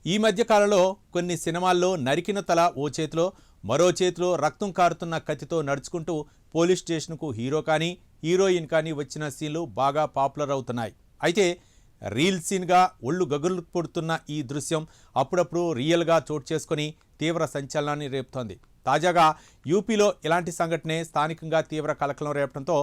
ఈ మధ్య కాలంలో కొన్ని సినిమాల్లో నరికిన తల ఓ చేతిలో మరో చేతిలో రక్తం కారుతున్న కత్తితో నడుచుకుంటూ పోలీస్ స్టేషన్కు హీరో కానీ హీరోయిన్ కానీ వచ్చిన సీన్లు బాగా పాపులర్ అవుతున్నాయి. అయితే రీల్ సీన్గా ఒళ్ళు గగులు పొడుతున్న ఈ దృశ్యం అప్పుడప్పుడు రియల్గా చోటు చేసుకొని తీవ్ర సంచలనాన్ని రేపుతోంది. తాజాగా యూపీలో ఇలాంటి సంఘటనే స్థానికంగా తీవ్ర కలకలం రేపడంతో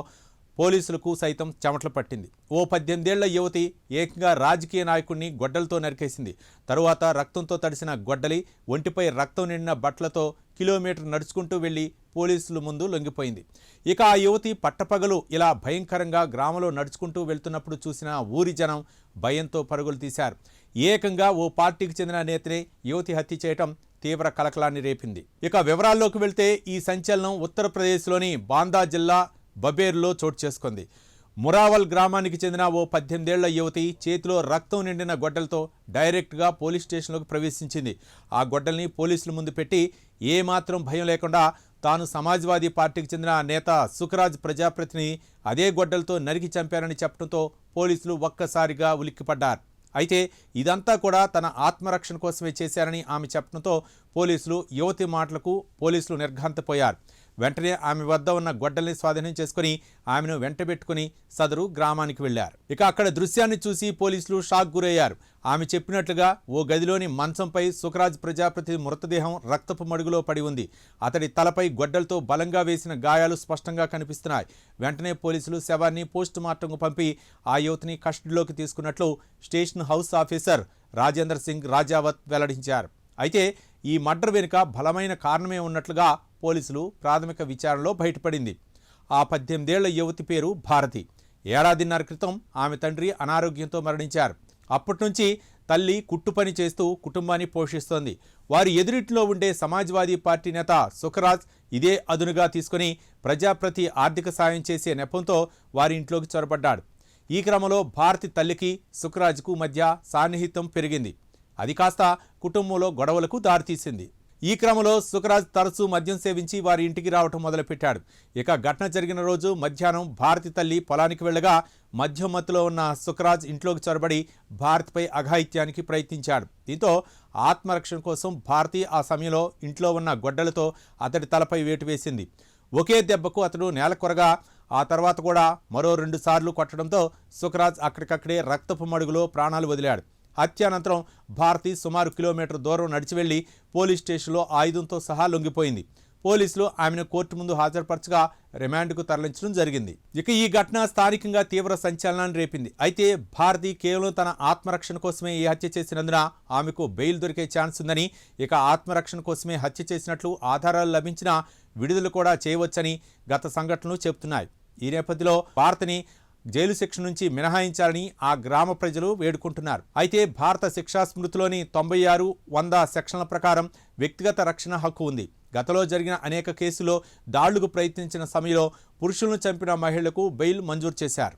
పోలీసులకు సైతం చెమటలు పట్టింది. ఓ 18 ఏళ్ల యువతి ఏకంగా రాజకీయ నాయకుడిని గొడ్డలతో నరికేసింది. తరువాత రక్తంతో తడిసిన గొడ్డలి ఒంటిపై రక్తం నిండిన బట్టలతో కిలోమీటర్ నడుచుకుంటూ వెళ్లి పోలీసుల ముందు లొంగిపోయింది. ఇక ఆ యువతి పట్టపగలు ఇలా భయంకరంగా గ్రామంలో నడుచుకుంటూ వెళ్తున్నప్పుడు చూసిన ఊరి జనం భయంతో పరుగులు తీశారు. ఏకంగా ఓ పార్టీకి చెందిన నేతనే యువతి హత్య చేయటం తీవ్ర కలకలాన్ని రేపింది. ఇక వివరాల్లోకి వెళ్తే ఈ సంచలనం ఉత్తరప్రదేశ్లోని బాందా జిల్లా బబేర్లో చోటు చేసుకుంది. మురావల్ గ్రామానికి చెందిన ఓ 18 ఏళ్ల యువతి చేతిలో రక్తం నిండిన గొడ్డలతో డైరెక్ట్గా పోలీస్ స్టేషన్లోకి ప్రవేశించింది. ఆ గొడ్డల్ని పోలీసుల ముందు పెట్టి ఏమాత్రం భయం లేకుండా తాను సమాజ్వాదీ పార్టీకి చెందిన నేత సుఖరాజ్ ప్రజాప్రతిని అదే గొడ్డలతో నరికి చంపారని చెప్పడంతో పోలీసులు ఒక్కసారిగా ఉలిక్కిపడ్డారు. అయితే ఇదంతా కూడా తన ఆత్మరక్షణ కోసమే చేశారని ఆమె చెప్పడంతో పోలీసులు యువతి మాటలకు పోలీసులు నిర్ఘాంతపోయారు. వెంటనే ఆమె వద్ద ఉన్న గొడ్డల్ని స్వాధీనం చేసుకుని ఆమెను వెంటబెట్టుకుని సదరు గ్రామానికి వెళ్లారు. ఇక అక్కడ దృశ్యాన్ని చూసి పోలీసులు షాక్ గురయ్యారు. ఆమె చెప్పినట్లుగా ఓ గదిలోని మంచంపై సుఖరాజ్ ప్రజాపతి మృతదేహం రక్తపు మడుగులో పడి ఉంది. అతడి తలపై గొడ్డలతో బలంగా వేసిన గాయాలు స్పష్టంగా కనిపిస్తున్నాయి. వెంటనే పోలీసులు శవాన్ని పోస్ట్ మార్టంకు పంపి ఆ యువతిని కస్టడీలోకి తీసుకున్నట్లు station house officer Rajender Singh Rajawat వెల్లడించారు. అయితే ఈ మర్డర్ వెనుక బలమైన కారణమే ఉన్నట్లుగా పోలీసులు ప్రాథమిక విచారణలో బయటపడింది. ఆ 18 ఏళ్ల యువతి పేరు భారతి. ఏడాదిన్నర క్రితం ఆమె తండ్రి అనారోగ్యంతో మరణించారు. అప్పటి నుంచి తల్లి కుట్టు పని చేస్తూ కుటుంబాన్ని పోషిస్తోంది. వారి ఎదురిట్లో ఉండే సమాజ్వాదీ పార్టీ నేత సుఖరాజ్ ఇదే అదునుగా తీసుకుని ప్రజాప్రతి ఆర్థిక సాయం చేసే నెపంతో వారి ఇంట్లోకి చొరబడ్డాడు. ఈ క్రమంలో భారతి తల్లికి సుఖరాజ్కు మధ్య సాన్నిహిత్యం పెరిగింది. అది కాస్త కుటుంబంలో గొడవలకు దారితీసింది. ఈ క్రమంలో సుఖరాజ్ తరచూ మద్యం సేవించి వారి ఇంటికి రావటం మొదలుపెట్టాడు. ఇక ఘటన జరిగిన రోజు మధ్యాహ్నం భారతి తల్లి పొలానికి వెళ్ళగా మద్యం మత్తులో ఉన్న సుఖరాజ్ ఇంట్లోకి చొరబడి భారతిపై అఘాయిత్యానికి ప్రయత్నించాడు. దీంతో ఆత్మరక్షణ కోసం భారతి ఆ సమయంలో ఇంట్లో ఉన్న గొడ్డలతో అతడి తలపై వేటు వేసింది. ఒకే దెబ్బకు అతడు నేలకొరగా ఆ తర్వాత కూడా మరో 2 సార్లు కొట్టడంతో సుఖరాజ్ అక్కడికక్కడే రక్తపు మడుగులో ప్రాణాలు వదిలాడు. హత్యానంతరం భారతి సుమారు కిలోమీటర్ దూరం నడిచి వెళ్లి పోలీస్ స్టేషన్లో ఆయుధంతో సహా లొంగిపోయింది. పోలీసులు ఆమెను కోర్టు ముందు హాజరుపరచగా రిమాండ్కు తరలించడం జరిగింది. ఇక ఈ ఘటన స్థానికంగా తీవ్ర సంచలనాన్ని రేపింది. అయితే భారతి కేవలం తన ఆత్మరక్షణ కోసమే ఈ హత్య చేసినందున ఆమెకు బెయిల్ దొరికే ఛాన్స్ ఉందని, ఇక ఆత్మరక్షణ కోసమే హత్య చేసినట్లు ఆధారాలు లభించినా విడుదల కూడా చేయవచ్చని గత సంఘటనలు చెబుతున్నాయి. ఈ నేపథ్యంలో భారతిని జైలు శిక్ష నుంచి మినహాయించాలని ఆ గ్రామ ప్రజలు వేడుకుంటున్నారు. అయితే భారత శిక్షా స్మృతిలోని 96, 100 సెక్షన్ల ప్రకారం వ్యక్తిగత రక్షణ హక్కు ఉంది. గతంలో జరిగిన అనేక కేసుల్లో దాడులకు ప్రయత్నించిన సమయంలో పురుషులను చంపిన మహిళలకు బెయిల్ మంజూరు చేశారు.